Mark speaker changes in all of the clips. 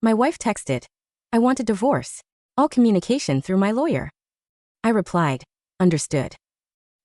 Speaker 1: My wife texted, I want a divorce. All communication through my lawyer. I replied, understood.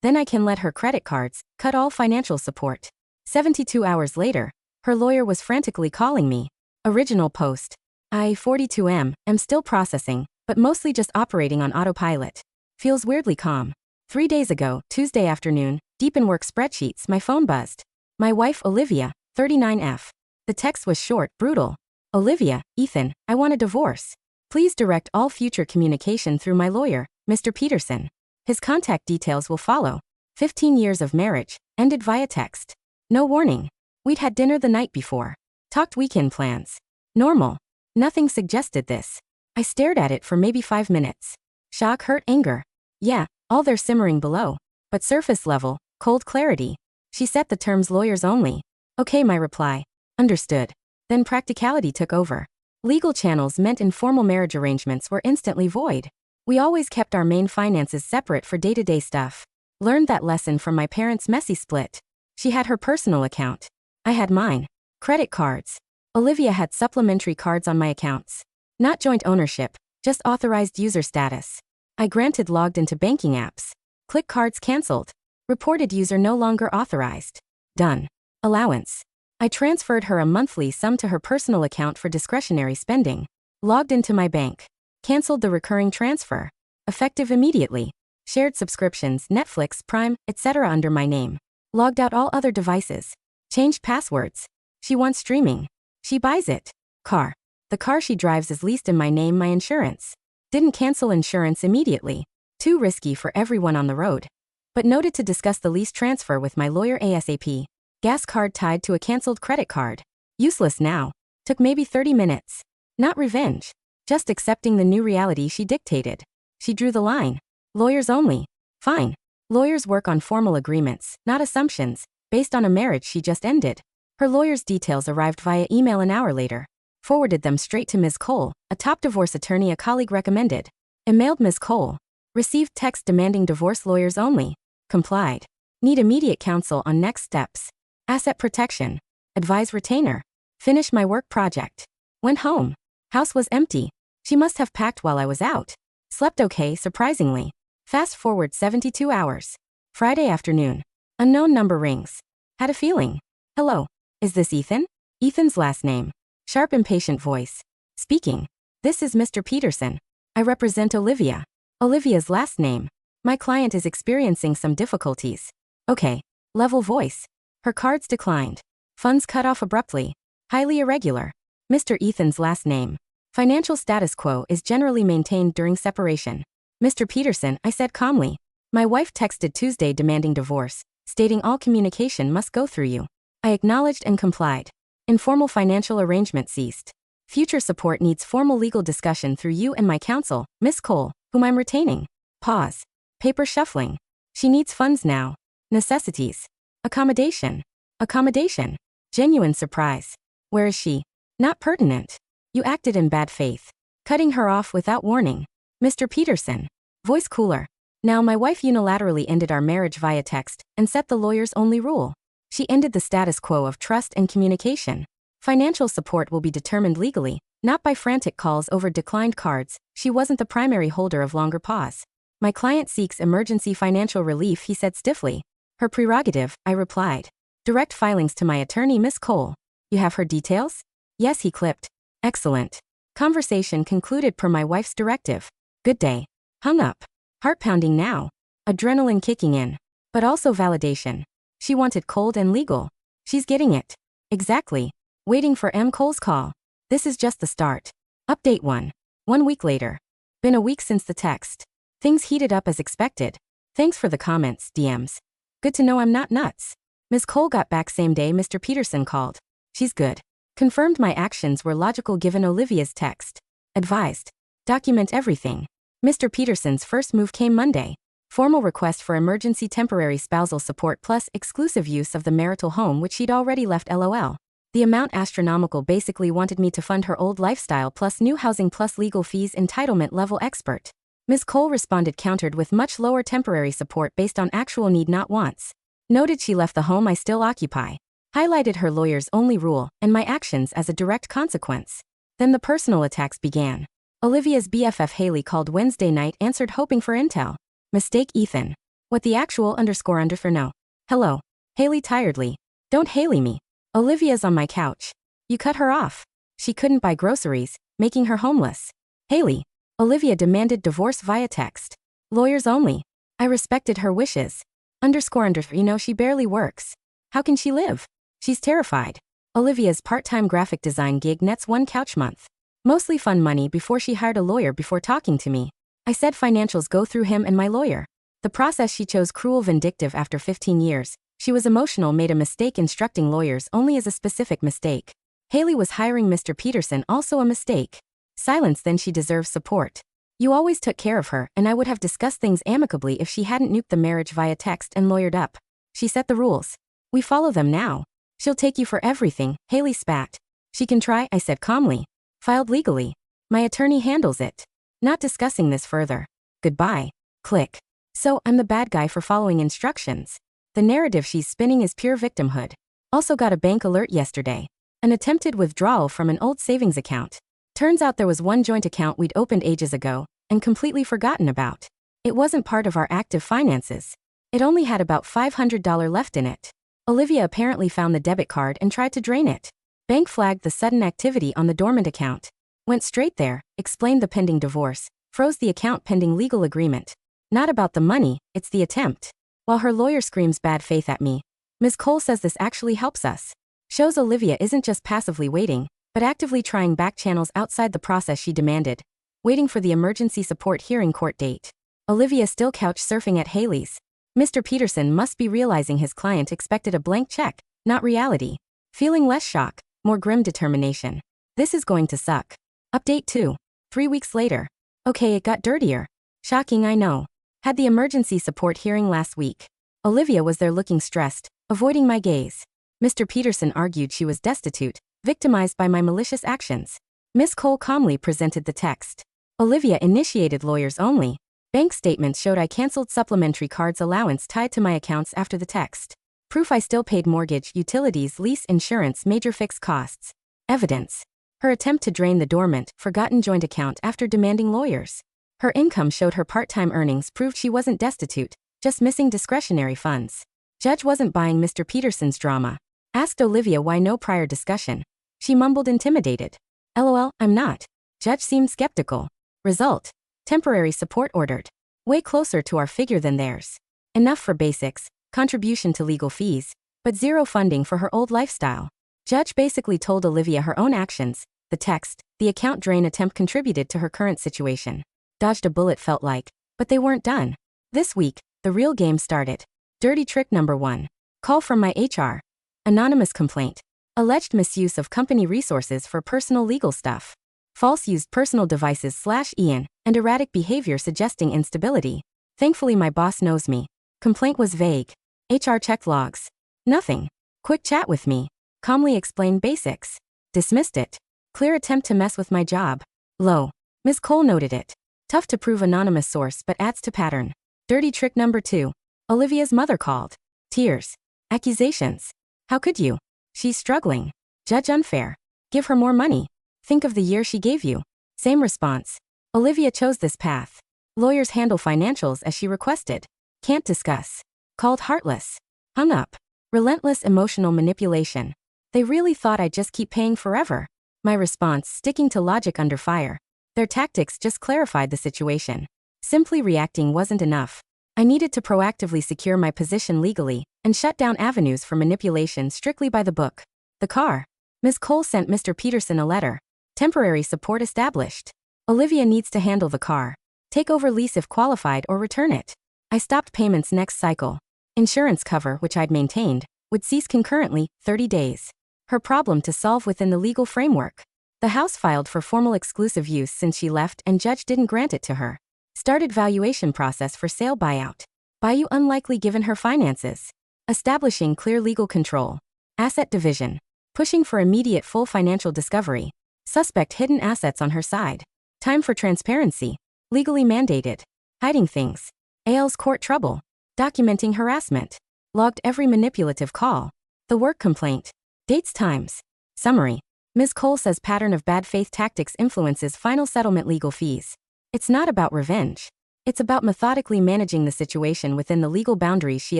Speaker 1: Then I can let her credit cards, cut all financial support. 72 hours later, her lawyer was frantically calling me. Original post. I, 42M, am still processing, but mostly just operating on autopilot. Feels weirdly calm. 3 days ago, Tuesday afternoon, deep in work spreadsheets, my phone buzzed. My wife, Olivia, 39F. The text was short, brutal. Olivia, Ethan, I want a divorce. Please direct all future communication through my lawyer, Mr. Peterson. His contact details will follow. 15 years of marriage, ended via text. No warning. We'd had dinner the night before. Talked weekend plans. Normal. Nothing suggested this. I stared at it for maybe 5 minutes. Shock, hurt, anger. Yeah, all there simmering below. But surface level, cold clarity. She set the terms lawyers only. Okay, my reply. Understood. Then practicality took over. Legal channels meant informal marriage arrangements were instantly void. We always kept our main finances separate for day-to-day stuff. Learned that lesson from my parents' messy split. She had her personal account. I had mine. Credit cards. Olivia had supplementary cards on my accounts. Not joint ownership, just authorized user status. I granted logged into banking apps. Click cards cancelled. Reported user no longer authorized. Done. Allowance. I transferred her a monthly sum to her personal account for discretionary spending. Logged into my bank. Cancelled the recurring transfer. Effective immediately. Shared subscriptions, Netflix, Prime, etc. under my name. Logged out all other devices. Changed passwords. She wants streaming. She buys it. Car. The car she drives is leased in my name, my insurance. Didn't cancel insurance immediately. Too risky for everyone on the road. But noted to discuss the lease transfer with my lawyer ASAP. Gas card tied to a cancelled credit card. Useless now. Took maybe 30 minutes. Not revenge. Just accepting the new reality she dictated. She drew the line. Lawyers only. Fine. Lawyers work on formal agreements, not assumptions, based on a marriage she just ended. Her lawyer's details arrived via email an hour later. Forwarded them straight to Ms. Cole, a top divorce attorney a colleague recommended. Emailed Ms. Cole. Received text demanding divorce lawyers only. Complied. Need immediate counsel on next steps. Asset protection. Advise retainer. Finish my work project. Went home. House was empty. She must have packed while I was out. Slept okay, surprisingly. Fast forward 72 hours. Friday afternoon. Unknown number rings. Had a feeling. Hello. Is this Ethan? Ethan's last name. Sharp, impatient voice. Speaking. This is Mr. Peterson. I represent Olivia. Olivia's last name. My client is experiencing some difficulties. Okay. Level voice. Her cards declined. Funds cut off abruptly. Highly irregular. Mr. Ethan's last name. Financial status quo is generally maintained during separation. Mr. Peterson, I said calmly. My wife texted Tuesday demanding divorce, stating all communication must go through you. I acknowledged and complied. Informal financial arrangement ceased. Future support needs formal legal discussion through you and my counsel, Miss Cole, whom I'm retaining. Pause. Paper shuffling. She needs funds now. Necessities. Accommodation. Accommodation. Genuine surprise. Where is she? Not pertinent. You acted in bad faith. Cutting her off without warning. Mr. Peterson. Voice cooler. Now my wife unilaterally ended our marriage via text and set the lawyer's only rule. She ended the status quo of trust and communication. Financial support will be determined legally, not by frantic calls over declined cards. She wasn't the primary holder of longer pause. My client seeks emergency financial relief, he said stiffly. Her prerogative, I replied. Direct filings to my attorney, Miss Cole. You have her details? Yes, he clipped. Excellent. Conversation concluded per my wife's directive. Good day. Hung up. Heart pounding now. Adrenaline kicking in. But also validation. She wanted cold and legal. She's getting it. Exactly. Waiting for M. Cole's call. This is just the start. Update 1. 1 week later. Been a week since the text. Things heated up as expected. Thanks for the comments, DMs. Good to know I'm not nuts. Ms. Cole got back same day Mr. Peterson called. She's good. Confirmed my actions were logical given Olivia's text. Advised. Document everything. Mr. Peterson's first move came Monday. Formal request for emergency temporary spousal support plus exclusive use of the marital home which she'd already left LOL. The amount astronomical, basically wanted me to fund her old lifestyle plus new housing plus legal fees, entitlement level expert. Ms. Cole responded countered with much lower temporary support based on actual need not wants. Noted she left the home I still occupy. Highlighted her lawyer's only rule and my actions as a direct consequence. Then the personal attacks began. Olivia's BFF Haley called Wednesday night, answered hoping for intel. Mistake Ethan. What the actual __ no. Hello. Haley tiredly. Don't Haley me. Olivia's on my couch. You cut her off. She couldn't buy groceries, making her homeless. Haley. Olivia demanded divorce via text. Lawyers only. I respected her wishes. __ she barely works. How can she live? She's terrified. Olivia's part-time graphic design gig nets one couch month. Mostly fun money before she hired a lawyer before talking to me. I said financials go through him and my lawyer. The process she chose cruel vindictive after 15 years. She was emotional, made a mistake instructing lawyers only as a specific mistake. Haley was hiring Mr. Peterson, also a mistake. Silence, then she deserves support. You always took care of her, and I would have discussed things amicably if she hadn't nuked the marriage via text and lawyered up. She set the rules. We follow them now. She'll take you for everything, Haley spat. She can try, I said calmly. Filed legally. My attorney handles it. Not discussing this further. Goodbye. Click. So, I'm the bad guy for following instructions. The narrative she's spinning is pure victimhood. Also got a bank alert yesterday. An attempted withdrawal from an old savings account. Turns out there was one joint account we'd opened ages ago, and completely forgotten about. It wasn't part of our active finances. It only had about $500 left in it. Olivia apparently found the debit card and tried to drain it. Bank flagged the sudden activity on the dormant account. Went straight there, explained the pending divorce, froze the account pending legal agreement. Not about the money, it's the attempt. While her lawyer screams bad faith at me, Ms. Cole says this actually helps us. Shows Olivia isn't just passively waiting, but actively trying back channels outside the process she demanded. Waiting for the emergency support hearing court date. Olivia still couch surfing at Haley's. Mr. Peterson must be realizing his client expected a blank check, not reality. Feeling less shock, more grim determination. This is going to suck. Update 2. 3 weeks later. Okay, it got dirtier. Shocking, I know. Had the emergency support hearing last week. Olivia was there looking stressed, avoiding my gaze. Mr. Peterson argued she was destitute, victimized by my malicious actions. Miss Cole calmly presented the text. Olivia initiated lawyers only. Bank statements showed I canceled supplementary cards allowance tied to my accounts after the text. Proof I still paid mortgage, utilities, lease, insurance, major fixed costs. Evidence. Her attempt to drain the dormant, forgotten joint account after demanding lawyers. Her income showed her part-time earnings proved she wasn't destitute, just missing discretionary funds. Judge wasn't buying Mr. Peterson's drama. Asked Olivia why no prior discussion. She mumbled intimidated. LOL, I'm not. Judge seemed skeptical. Result. Temporary support ordered. Way closer to our figure than theirs. Enough for basics, contribution to legal fees, but zero funding for her old lifestyle. Judge basically told Olivia her own actions, the text, the account drain attempt contributed to her current situation. Dodged a bullet felt like, but they weren't done. This week, the real game started. Dirty trick number 1. Call from my HR. Anonymous complaint. Alleged misuse of company resources for personal legal stuff. False used personal devices /Ian, and erratic behavior suggesting instability. Thankfully my boss knows me. Complaint was vague. HR checked logs. Nothing. Quick chat with me. Calmly explained basics. Dismissed it. Clear attempt to mess with my job. Low. Ms. Cole noted it. Tough to prove anonymous source but adds to pattern. Dirty trick number 2. Olivia's mother called. Tears. Accusations. How could you? She's struggling. Judge unfair. Give her more money. Think of the year she gave you. Same response. Olivia chose this path. Lawyers handle financials as she requested. Can't discuss. Called heartless. Hung up. Relentless emotional manipulation. They really thought I'd just keep paying forever. My response, sticking to logic under fire. Their tactics just clarified the situation. Simply reacting wasn't enough. I needed to proactively secure my position legally and shut down avenues for manipulation strictly by the book. The car. Ms. Cole sent Mr. Peterson a letter. Temporary support established. Olivia needs to handle the car. Take over lease if qualified or return it. I stopped payments next cycle. Insurance cover, which I'd maintained, would cease concurrently, 30 days. Her problem to solve within the legal framework. The house filed for formal exclusive use since she left and judge didn't grant it to her. Started valuation process for sale buyout. Bayou unlikely given her finances. Establishing clear legal control. Asset division. Pushing for immediate full financial discovery. Suspect hidden assets on her side. Time for transparency. Legally mandated. Hiding things. AL's court trouble. Documenting harassment. Logged every manipulative call. The work complaint. Dates times. Summary. Ms. Cole says pattern of bad faith tactics influences final settlement legal fees. It's not about revenge. It's about methodically managing the situation within the legal boundaries she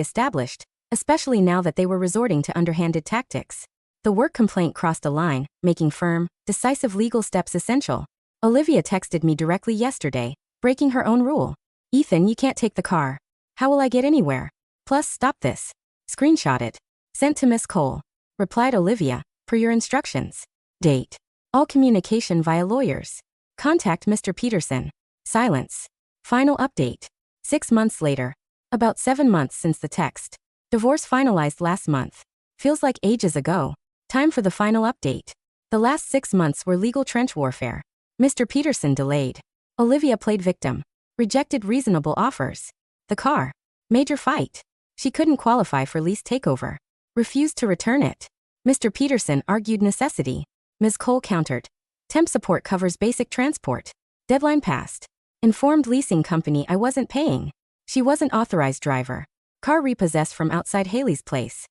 Speaker 1: established, especially now that they were resorting to underhanded tactics. The work complaint crossed a line, making firm, decisive legal steps essential. Olivia texted me directly yesterday, breaking her own rule. Ethan, you can't take the car. How will I get anywhere? Plus, stop this. Screenshot it. Sent to Miss Cole. Replied Olivia, per your instructions. Date. All communication via lawyers. Contact Mr. Peterson. Silence. Final update. 6 months later. About 7 months since the text. Divorce finalized last month. Feels like ages ago. Time for the final update. The last 6 months were legal trench warfare. Mr. Peterson delayed. Olivia played victim. Rejected reasonable offers. The car. Major fight. She couldn't qualify for lease takeover. Refused to return it. Mr. Peterson argued necessity. Ms. Cole countered. Temp support covers basic transport. Deadline passed. Informed leasing company I wasn't paying. She wasn't authorized driver. Car repossessed from outside Haley's place.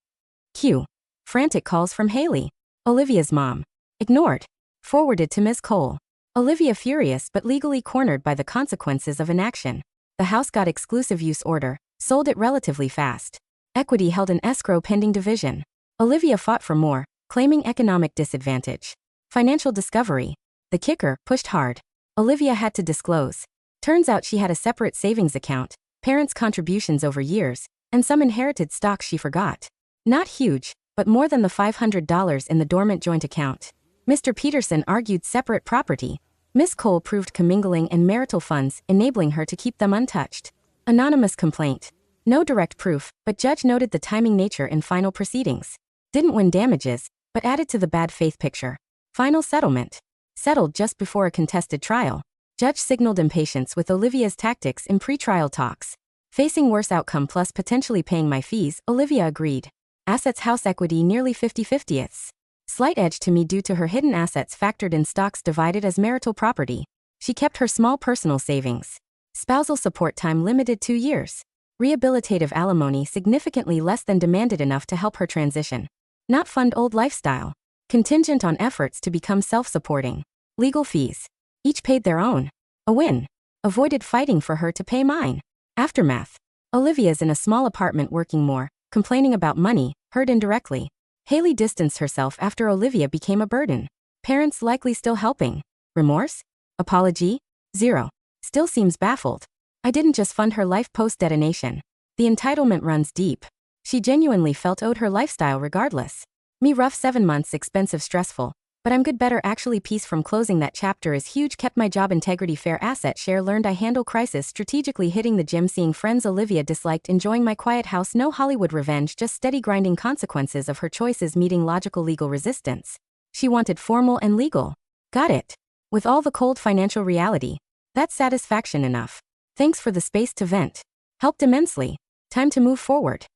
Speaker 1: Q. Frantic calls from Haley. Olivia's mom. Ignored. Forwarded to Ms. Cole. Olivia furious but legally cornered by the consequences of inaction. The house got exclusive use order, sold it relatively fast. Equity held an escrow pending division. Olivia fought for more, claiming economic disadvantage. Financial discovery. The kicker, pushed hard. Olivia had to disclose. Turns out she had a separate savings account, parents' contributions over years, and some inherited stock she forgot. Not huge, but more than the $500 in the dormant joint account. Mr. Peterson argued separate property. Miss Cole proved commingling and marital funds, enabling her to keep them untouched. Anonymous complaint. No direct proof, but judge noted the timing nature in final proceedings. Didn't win damages, but added to the bad faith picture. Final settlement. Settled just before a contested trial. Judge signaled impatience with Olivia's tactics in pretrial talks. Facing worse outcome plus potentially paying my fees, Olivia agreed. Assets house equity nearly 50/50ths. Slight edge to me due to her hidden assets factored in stocks divided as marital property. She kept her small personal savings. Spousal support time limited 2 years. Rehabilitative alimony significantly less than demanded enough to help her transition. Not fund old lifestyle. Contingent on efforts to become self-supporting. Legal fees. Each paid their own. A win. Avoided fighting for her to pay mine. Aftermath. Olivia's in a small apartment working more, complaining about money, heard indirectly. Haley distanced herself after Olivia became a burden. Parents likely still helping. Remorse? Apology? Zero. Still seems baffled. I didn't just fund her life post-detonation. The entitlement runs deep. She genuinely felt owed her lifestyle regardless. Me rough 7 months expensive stressful, but I'm good better actually peace from closing that chapter is huge kept my job integrity fair asset share learned I handle crisis strategically hitting the gym seeing friends Olivia disliked enjoying my quiet house no Hollywood revenge just steady grinding consequences of her choices meeting logical legal resistance. She wanted formal and legal. Got it. With all the cold financial reality. That's satisfaction enough. Thanks for the space to vent. Helped immensely. Time to move forward.